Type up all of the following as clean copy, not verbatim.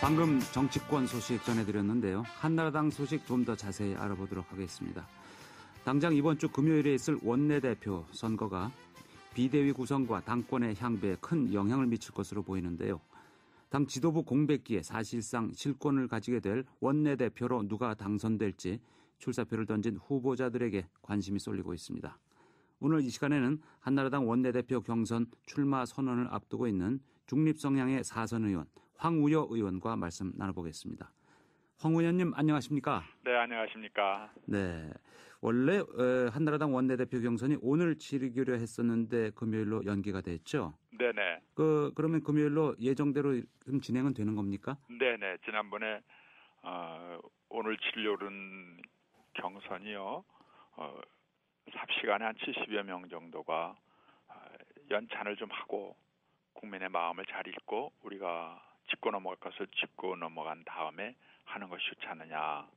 방금 정치권 소식 전해드렸는데요. 한나라당 소식 좀 더 자세히 알아보도록 하겠습니다. 당장 이번 주 금요일에 있을 원내대표 선거가 비대위 구성과 당권의 향배에 큰 영향을 미칠 것으로 보이는데요. 당 지도부 공백기에 사실상 실권을 가지게 될 원내대표로 누가 당선될지 출사표를 던진 후보자들에게 관심이 쏠리고 있습니다. 오늘 이 시간에는 한나라당 원내대표 경선 출마 선언을 앞두고 있는 중립성향의 사선 의원 황우여 의원과 말씀 나눠보겠습니다. 황 의원님 안녕하십니까? 네, 안녕하십니까? 네, 원래 한나라당 원내대표 경선이 오늘 치르기로 했었는데 금요일로 연기가 됐죠? 네네. 그러면 금요일로 예정대로 좀 진행은 되는 겁니까? 네네. 지난번에 오늘 치르려는 경선이요. 삽시간에 한 70여 명 정도가 연찬을 좀 하고 국민의 마음을 잘 읽고 우리가 짚고 넘어갈 것을 짚고 넘어간 다음에 하는 것이 좋지 않느냐.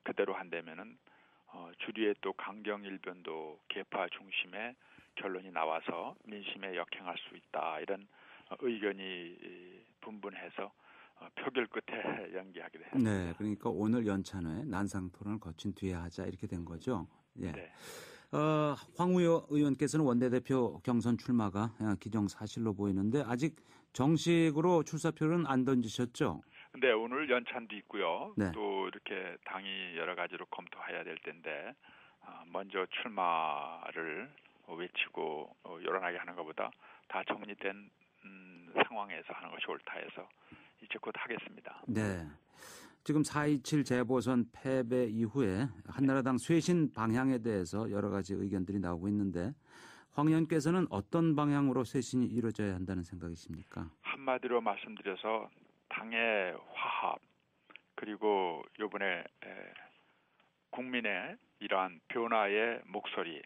그대로 한다면은 주류의 또 강경일변도 계파 중심의 결론이 나와서 민심에 역행할 수 있다. 이런 의견이 분분해서 표결 끝에 연기하게 됐습니다. 네, 그러니까 오늘 연찬회 난상 토론을 거친 뒤에 하자 이렇게 된 거죠. 예. 네. 황우여 의원께서는 원내대표 경선 출마가 기정사실로 보이는데 아직 정식으로 출사표는 안 던지셨죠? 네, 오늘 연찬도 있고요. 네. 또 이렇게 당이 여러 가지로 검토해야 될 텐데 먼저 출마를 외치고 요란하게 하는 것보다 다 정리된 상황에서 하는 것이 옳다 해서 이제 곧 하겠습니다. 네. 지금 4.27 재보선 패배 이후에 한나라당 쇄신 방향에 대해서 여러 가지 의견들이 나오고 있는데 황 의원께서는 어떤 방향으로 쇄신이 이루어져야 한다는 생각이십니까? 한마디로 말씀드려서 당의 화합 그리고 이번에 국민의 이러한 변화의 목소리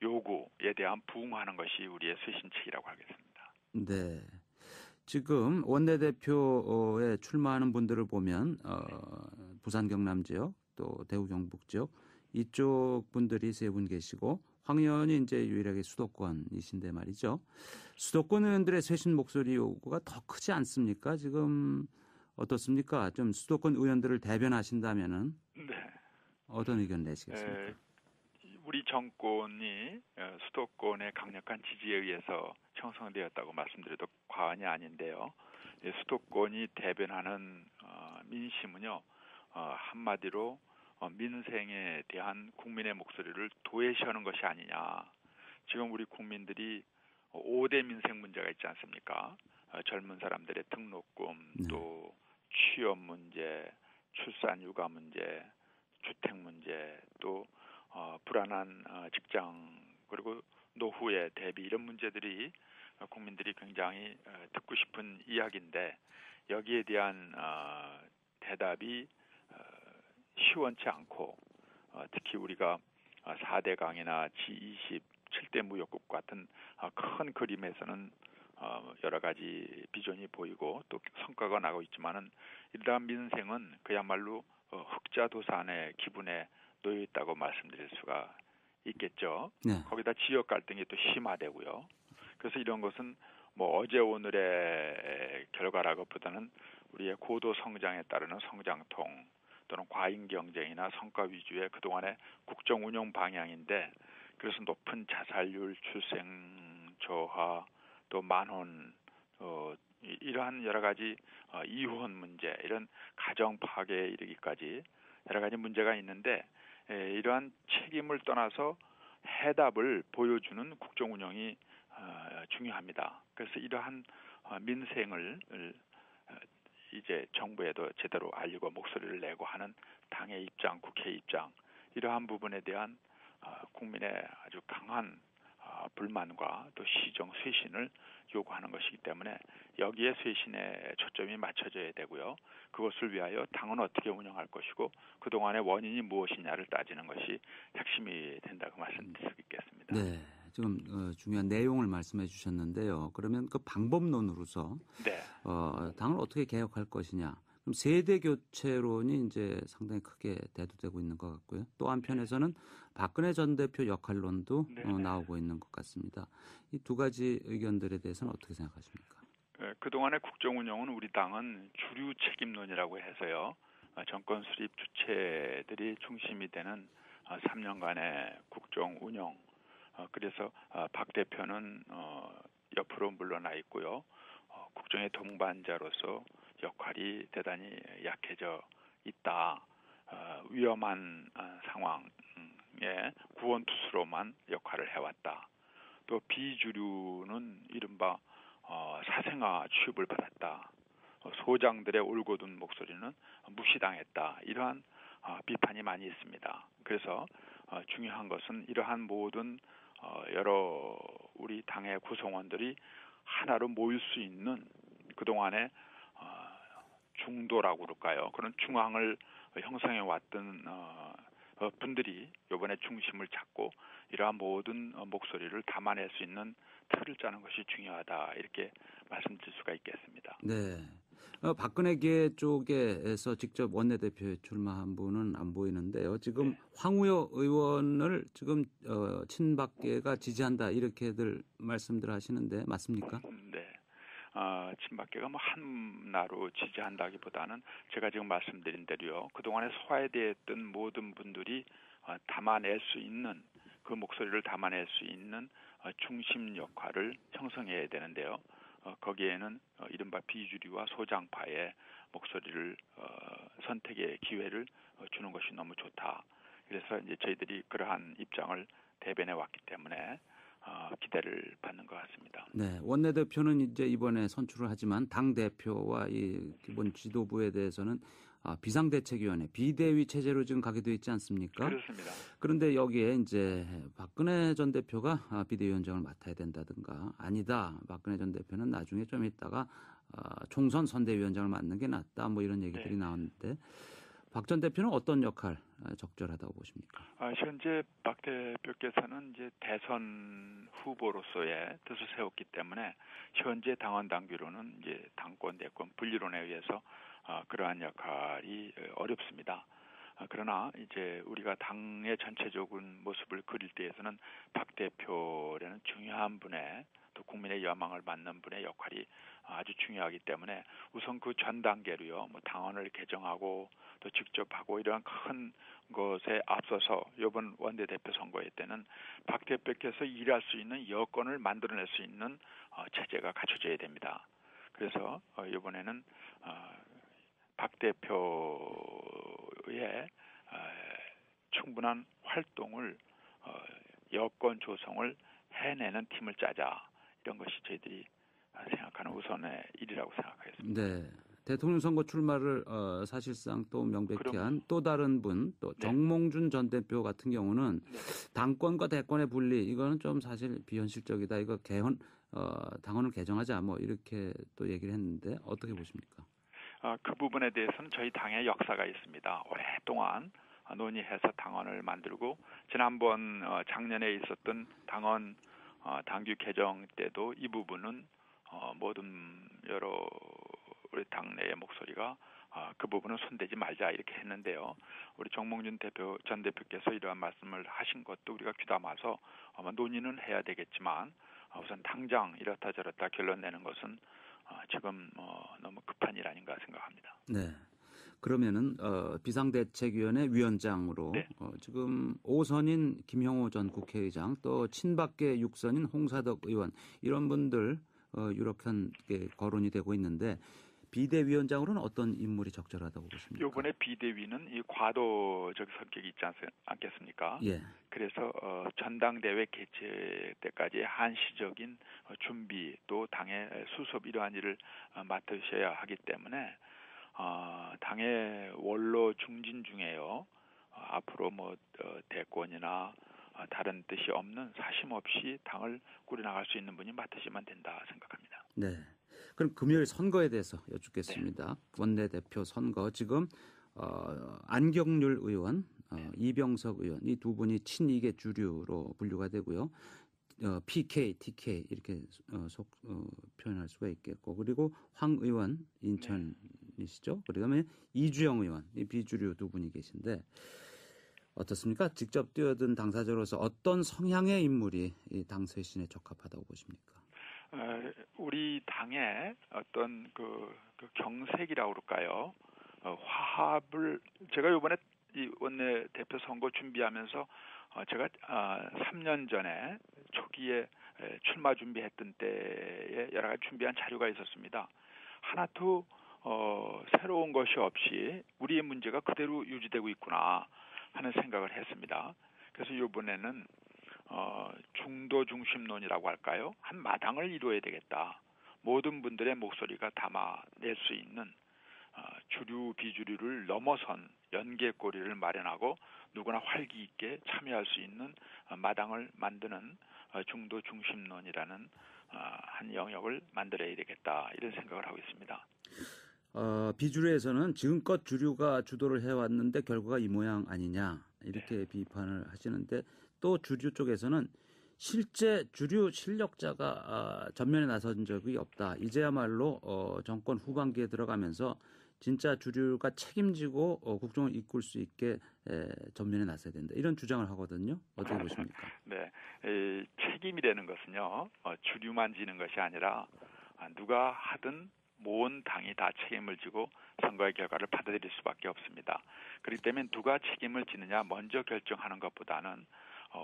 요구에 대한 부응하는 것이 우리의 쇄신책이라고 하겠습니다. 네. 지금 원내대표에 출마하는 분들을 보면 부산 경남 지역 또 대구 경북 지역 이쪽 분들이 세 분 계시고 황 의원이 이제 유일하게 수도권이신데 말이죠. 수도권 의원들의 쇄신 목소리 요구가 더 크지 않습니까? 지금 어떻습니까? 좀 수도권 의원들을 대변하신다면은 네. 어떤 의견 내시겠습니까? 우리 정권이 수도권의 강력한 지지에 의해서 형성되었다고 말씀드려도 과언이 아닌데요. 수도권이 대변하는 민심은요. 한마디로 민생에 대한 국민의 목소리를 도외시하는 것이 아니냐. 지금 우리 국민들이 5대 민생 문제가 있지 않습니까? 젊은 사람들의 등록금, 또 취업 문제, 출산 육아 문제, 주택 문제, 또 불안한 직장 그리고 노후의 대비 이런 문제들이 국민들이 굉장히 듣고 싶은 이야기인데 여기에 대한 대답이 시원치 않고 특히 우리가 4대 강이나 G20, 7대 무역국 같은 큰 그림에서는 여러 가지 비전이 보이고 또 성과가 나고 있지만은 이러한 민생은 그야말로 흑자도산의 기분에 놓여 있다고 말씀드릴 수가 있겠죠. 네. 거기다 지역 갈등이 또 심화되고요. 그래서 이런 것은 뭐 어제 오늘의 결과라기보다는 우리의 고도 성장에 따르는 성장통 또는 과잉 경쟁이나 성과 위주의 그동안의 국정 운영 방향인데 그래서 높은 자살률, 출생 저하, 또 만혼, 이러한 여러 가지 이혼 문제, 이런 가정 파괴에 이르기까지 여러 가지 문제가 있는데 이러한 책임을 떠나서 해답을 보여주는 국정 운영이 중요합니다. 그래서 이러한 민생을 이제 정부에도 제대로 알리고 목소리를 내고 하는 당의 입장, 국회 입장 이러한 부분에 대한 국민의 아주 강한 불만과 또 시정 쇄신을 요구하는 것이기 때문에 여기에 쇄신에 초점이 맞춰져야 되고요. 그것을 위하여 당은 어떻게 운영할 것이고 그동안의 원인이 무엇이냐를 따지는 것이 핵심이 된다고 말씀드릴 수 있겠습니다. 네, 지금 중요한 내용을 말씀해 주셨는데요. 그러면 그 방법론으로서 네. 당을 어떻게 개혁할 것이냐. 그럼 세대 교체론이 이제 상당히 크게 대두되고 있는 것 같고요. 또 한편에서는 박근혜 전 대표 역할론도 나오고 있는 것 같습니다. 이 두 가지 의견들에 대해서는 어떻게 생각하십니까? 그동안의 국정 운영은 우리 당은 주류 책임론이라고 해서요. 정권 수립 주체들이 중심이 되는 3년간의 국정 운영. 그래서 박 대표는 옆으로 물러나 있고요. 국정의 동반자로서 역할이 대단히 약해져 있다. 위험한 상황에 구원투수로만 역할을 해왔다. 또 비주류는 이른바 사생아 취급을 받았다. 소장들의 올곧은 목소리는 무시당했다. 이러한 비판이 많이 있습니다. 그래서 중요한 것은 이러한 모든 여러 우리 당의 구성원들이 하나로 모일 수 있는 그동안의 중도라고 그럴까요? 그런 중앙을 형성해 왔던 분들이 이번에 중심을 잡고 이러한 모든 목소리를 담아낼 수 있는 틀을 짜는 것이 중요하다. 이렇게 말씀드릴 수가 있겠습니다. 네. 박근혜계 쪽에서 직접 원내대표에 출마한 분은 안 보이는데요. 지금 황우여 의원을 지금 친박계가 지지한다 이렇게들 말씀들 하시는데 맞습니까? 네. 친박계가 뭐 한나로 지지한다기보다는 제가 지금 말씀드린 대로요. 그동안에 소외되었던 모든 분들이 담아낼 수 있는 그 목소리를 담아낼 수 있는 중심 역할을 형성해야 되는데요. 거기에는 이른바 비주류와 소장파의 목소리를 선택의 기회를 주는 것이 너무 좋다. 그래서 이제 저희들이 그러한 입장을 대변해 왔기 때문에 기대를 받는 것 같습니다. 네, 원내대표는 이제 이번에 선출을 하지만 당 대표와 이 기본 지도부에 대해서는 비상대책위원회 비대위 체제로 지금 가게 돼 있지 않습니까? 그렇습니다. 그런데 여기에 이제 박근혜 전 대표가 비대위원장을 맡아야 된다든가 아니다. 박근혜 전 대표는 나중에 좀 있다가 총선 선대위원장을 맡는 게 낫다. 뭐 이런 얘기들이 나오는데 박 전 대표는 어떤 역할 적절하다고 보십니까? 현재 박 대표께서는 이제 대선 후보로서의 뜻을 세웠기 때문에 현재 당원 당규로는 이제 당권 대권 분리론에 의해서 그러한 역할이 어렵습니다. 그러나 이제 우리가 당의 전체적인 모습을 그릴 때에서는 박 대표라는 중요한 분의 또 국민의 여망을 맡는 분의 역할이 아주 중요하기 때문에 우선 그 전 단계로요. 뭐 당원을 개정하고 또 직접 하고 이러한 큰 것에 앞서서 이번 원내대표 선거회 때는 박 대표께서 일할 수 있는 여건을 만들어낼 수 있는 체제가 갖춰져야 됩니다. 그래서 이번에는 박 대표의 충분한 활동을 여건 조성을 해내는 팀을 짜자. 이런 것이 저희들이 생각하는 우선의 일이라고 생각하겠습니다. 네. 대통령 선거 출마를 사실상 또 명백히 한 또 다른 분, 또 정몽준 전 대표 같은 경우는 당권과 대권의 분리 이거는 좀 사실 비현실적이다. 이거 당원을 개정하자 뭐 이렇게 또 얘기를 했는데 어떻게 보십니까? 그 부분에 대해서는 저희 당의 역사가 있습니다. 오랫동안 논의해서 당원을 만들고 지난번 작년에 있었던 당원 당규 개정 때도 이 부분은 모든 여러 우리 당내의 목소리가 그 부분은 손대지 말자 이렇게 했는데요. 우리 정몽준 전 대표께서 이러한 말씀을 하신 것도 우리가 귀담아서 아마 논의는 해야 되겠지만 우선 당장 이렇다 저렇다 결론 내는 것은 지금 너무 급한 일 아닌가 생각합니다. 네. 그러면은 비상대책위원회 위원장으로 지금 5선인 김형호 전 국회의장 또 친박계 6선인 홍사덕 의원 이런 분들 유력하게 거론이 되고 있는데 비대위원장으로는 어떤 인물이 적절하다고 보십니까? 이번에 비대위는 이 과도적 성격이 있지 않겠습니까? 예. 그래서 전당대회 개최 때까지 한시적인 준비 또 당의 수습 이러한 일을 맡으셔야 하기 때문에 당의 원로 중진 중에요. 앞으로 뭐 대권이나 다른 뜻이 없는 사심 없이 당을 꾸려나갈 수 있는 분이 맡으시면 된다 생각합니다. 네. 그럼 금요일 선거에 대해서 여쭙겠습니다. 원내대표 선거 지금 안경률 의원, 이병석 의원 이 두 분이 친이계 주류로 분류가 되고요. PK, TK 이렇게 표현할 수가 있겠고 그리고 황 의원 인천이시죠. 그다음에 이주영 의원 이 비주류 두 분이 계신데 어떻습니까? 직접 뛰어든 당사자로서 어떤 성향의 인물이 이 당 쇄신에 적합하다고 보십니까? 우리 당의 어떤 그 경색이라고 그럴까요? 화합을 제가 이번에 이 원내 대표 선거 준비하면서 제가 3년 전에 초기에 출마 준비했던 때에 여러 가지 준비한 자료가 있었습니다. 하나도 새로운 것이 없이 우리의 문제가 그대로 유지되고 있구나 하는 생각을 했습니다. 그래서 이번에는 중도 중심론이라고 할까요? 한 마당을 이루어야 되겠다. 모든 분들의 목소리가 담아낼 수 있는 주류 비주류를 넘어선 연계고리를 마련하고 누구나 활기 있게 참여할 수 있는 마당을 만드는 중도 중심론이라는 한 영역을 만들어야 되겠다 이런 생각을 하고 있습니다. 비주류에서는 지금껏 주류가 주도를 해왔는데 결과가 이 모양 아니냐 이렇게 비판을 하시는데 또 주류 쪽에서는 실제 주류 실력자가 전면에 나선 적이 없다. 이제야말로 정권 후반기에 들어가면서 진짜 주류가 책임지고 국정을 이끌 수 있게 전면에 나서야 된다. 이런 주장을 하거든요. 어떻게 보십니까? 네, 책임이라는 것은요. 주류만 지는 것이 아니라 누가 하든 모든 당이 다 책임을 지고 선거의 결과를 받아들일 수밖에 없습니다. 그렇기 때문에 누가 책임을 지느냐 먼저 결정하는 것보다는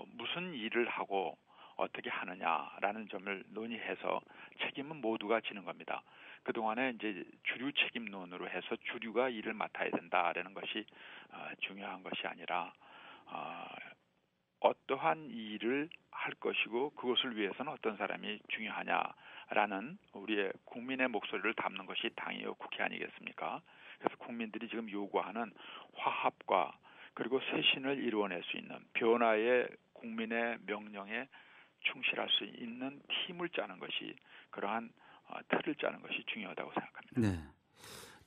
무슨 일을 하고 어떻게 하느냐라는 점을 논의해서 책임은 모두가 지는 겁니다. 그동안에 이제 주류 책임론으로 해서 주류가 일을 맡아야 된다라는 것이 중요한 것이 아니라 어떠한 일을 할 것이고 그것을 위해서는 어떤 사람이 중요하냐라는 우리의 국민의 목소리를 담는 것이 당이요 국회 아니겠습니까? 그래서 국민들이 지금 요구하는 화합과 그리고 쇄신을 이루어낼 수 있는 변화의 국민의 명령에 충실할 수 있는 팀을 짜는 것이 그러한 틀을 짜는 것이 중요하다고 생각합니다. 네.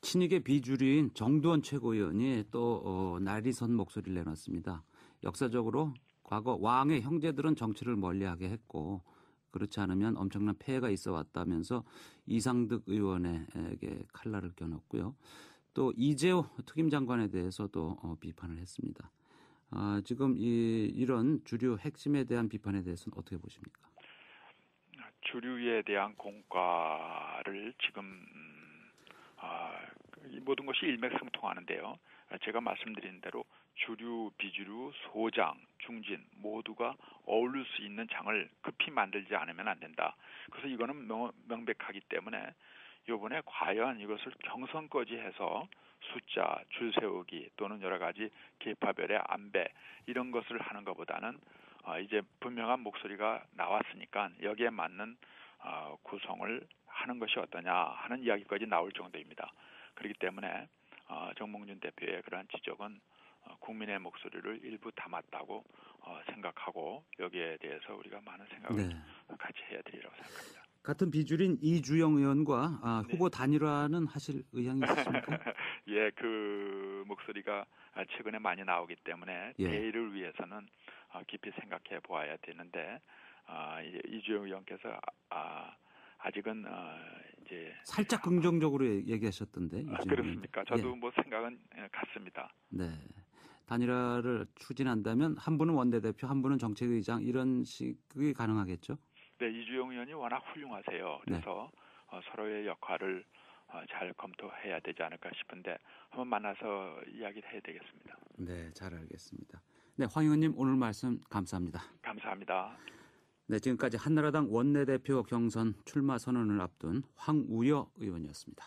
친이계 비주류인 정두원 최고위원이 또 날이선 목소리를 내놨습니다. 역사적으로 과거 왕의 형제들은 정치를 멀리하게 했고 그렇지 않으면 엄청난 폐해가 있어 왔다면서 이상득 의원에게 칼날을 겨눴고요. 또 이재호 특임 장관에 대해서도 비판을 했습니다. 지금 이런 주류 핵심에 대한 비판에 대해서는 어떻게 보십니까? 주류에 대한 공과를 지금 이 모든 것이 일맥상통하는데요. 제가 말씀드린 대로 주류, 비주류, 소장, 중진 모두가 어울릴 수 있는 장을 급히 만들지 않으면 안 된다. 그래서 이거는 명백하기 때문에 이번에 과연 이것을 경선까지 해서 숫자, 줄 세우기 또는 여러 가지 계파별의 안배 이런 것을 하는 것보다는 이제 분명한 목소리가 나왔으니까 여기에 맞는 구성을 하는 것이 어떠냐 하는 이야기까지 나올 정도입니다. 그렇기 때문에 정몽준 대표의 그러한 지적은 국민의 목소리를 일부 담았다고 생각하고 여기에 대해서 우리가 많은 생각을 같이 해야 되리라고 생각합니다. 같은 비주류인 이주영 의원과 후보 단일화는 하실 의향이 있으십니까? 예, 그 목소리가 최근에 많이 나오기 때문에 대의를 위해서는 깊이 생각해 보아야 되는데 이주영 의원께서 아직은 이제 살짝 긍정적으로 얘기하셨던데. 그렇습니까? 저도 뭐 생각은 같습니다. 네. 단일화를 추진한다면 한 분은 원내대표, 한 분은 정책의장 이런 식이 가능하겠죠? 네, 이주영 의원이 워낙 훌륭하세요. 그래서 서로의 역할을 잘 검토해야 되지 않을까 싶은데 한번 만나서 이야기를 해야 되겠습니다. 네, 잘 알겠습니다. 네, 황 의원님 오늘 말씀 감사합니다. 감사합니다. 네, 지금까지 한나라당 원내대표 경선 출마 선언을 앞둔 황우여 의원이었습니다.